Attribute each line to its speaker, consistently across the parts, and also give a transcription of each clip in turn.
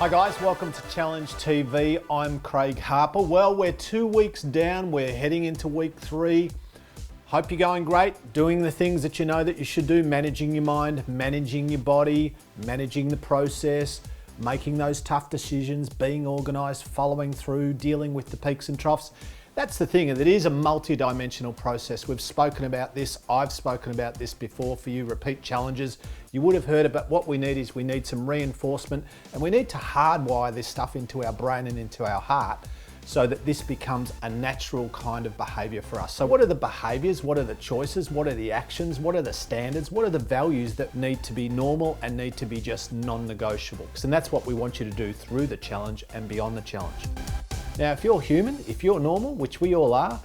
Speaker 1: Hi guys, welcome to Challenge TV. I'm Craig Harper. Well, we're 2 weeks down. We're heading into week 3. Hope you're going great, doing the things that you know that you should do, managing your mind, managing your body, managing the process, making those tough decisions, being organised, following through, dealing with the peaks and troughs. That's the thing, and it is a multi-dimensional process. We've spoken about this, I've spoken about this before for you, repeat challenges. You would have heard about what we need some reinforcement, and we need to hardwire this stuff into our brain and into our heart so that this becomes a natural kind of behaviour for us. So what are the behaviours, what are the choices, what are the actions, what are the standards, what are the values that need to be normal and need to be just non-negotiable? And that's what we want you to do through the challenge and beyond the challenge. Now, if you're human, if you're normal, which we all are,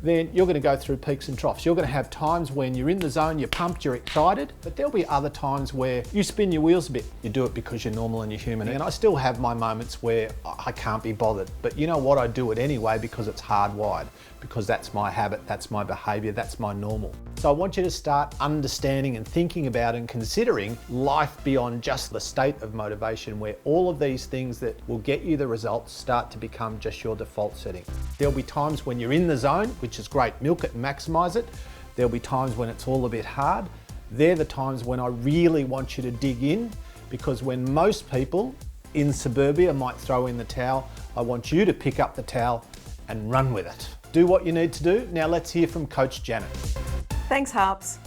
Speaker 1: then you're going to go through peaks and troughs. You're going to have times when you're in the zone, you're pumped, you're excited, but there'll be other times where you spin your wheels a bit. You do it because you're normal and you're human. And I still have my moments where I can't be bothered, but you know what? I do it anyway because it's hardwired, because that's my habit, that's my behavior, that's my normal. So I want you to start understanding and thinking about and considering life beyond just the state of motivation, where all of these things that will get you the results start to become just your default setting. There'll be times when you're in the zone, which is great, milk it and maximize it. There'll be times when it's all a bit hard. They're the times when I really want you to dig in, because when most people in suburbia might throw in the towel, I want you to pick up the towel and run with it. Do what you need to do. Now let's hear from Coach Janet.
Speaker 2: Thanks, Harps.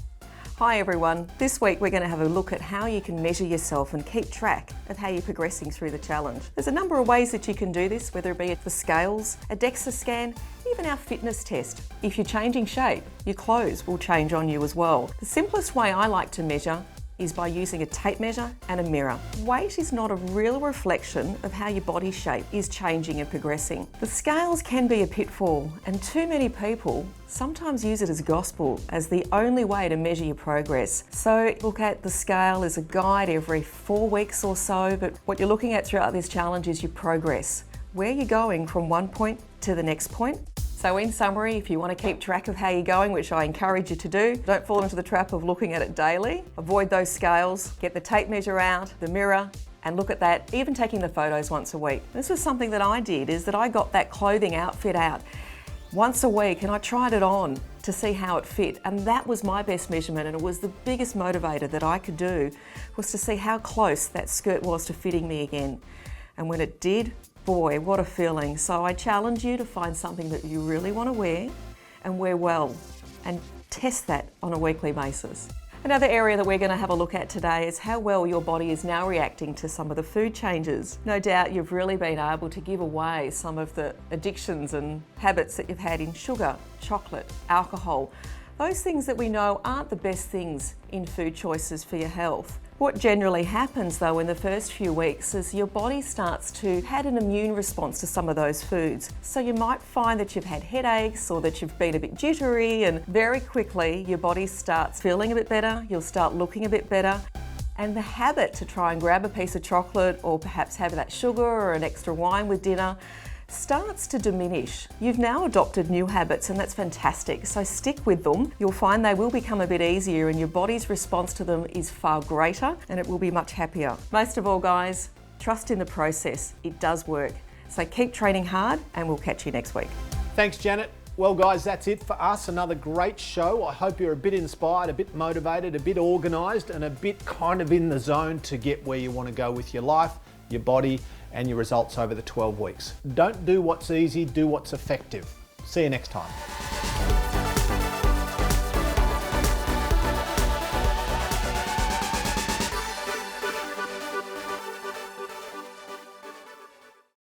Speaker 2: Hi everyone. This week we're going to have a look at how you can measure yourself and keep track of how you're progressing through the challenge. There's a number of ways that you can do this, whether it be the scales, a DEXA scan, even our fitness test. If you're changing shape, your clothes will change on you as well. The simplest way I like to measure is by using a tape measure and a mirror. Weight is not a real reflection of how your body shape is changing and progressing. The scales can be a pitfall, and too many people sometimes use it as gospel, as the only way to measure your progress. So look at the scale as a guide every 4 weeks or so, but what you're looking at throughout this challenge is your progress, where you're going from one point to the next point. So in summary, if you want to keep track of how you're going, which I encourage you to do, don't fall into the trap of looking at it daily. Avoid those scales, get the tape measure out, the mirror, and look at that, even taking the photos once a week. This was something that I did, is that I got that clothing outfit out once a week and I tried it on to see how it fit. And that was my best measurement, and it was the biggest motivator that I could do, was to see how close that skirt was to fitting me again. And when it did, boy, what a feeling. So I challenge you to find something that you really want to wear and wear well, and test that on a weekly basis. Another area that we're going to have a look at today is how well your body is now reacting to some of the food changes. No doubt you've really been able to give away some of the addictions and habits that you've had in sugar, chocolate, alcohol, those things that we know aren't the best things in food choices for your health. What generally happens though in the first few weeks is your body starts to have an immune response to some of those foods. So you might find that you've had headaches or that you've been a bit jittery, and very quickly your body starts feeling a bit better, you'll start looking a bit better. And the habit to try and grab a piece of chocolate or perhaps have that sugar or an extra wine with dinner starts to diminish. You've now adopted new habits, and that's fantastic. So stick with them. You'll find they will become a bit easier and your body's response to them is far greater, and it will be much happier. Most of all, guys, trust in the process. It does work. So keep training hard, and we'll catch you next week.
Speaker 1: Thanks, Janet. Well, guys, that's it for us. Another great show. I hope you're a bit inspired, a bit motivated, a bit organised, and a bit kind of in the zone to get where you want to go with your life, your body, and your results over the 12 weeks. Don't do what's easy, do what's effective. See you next time.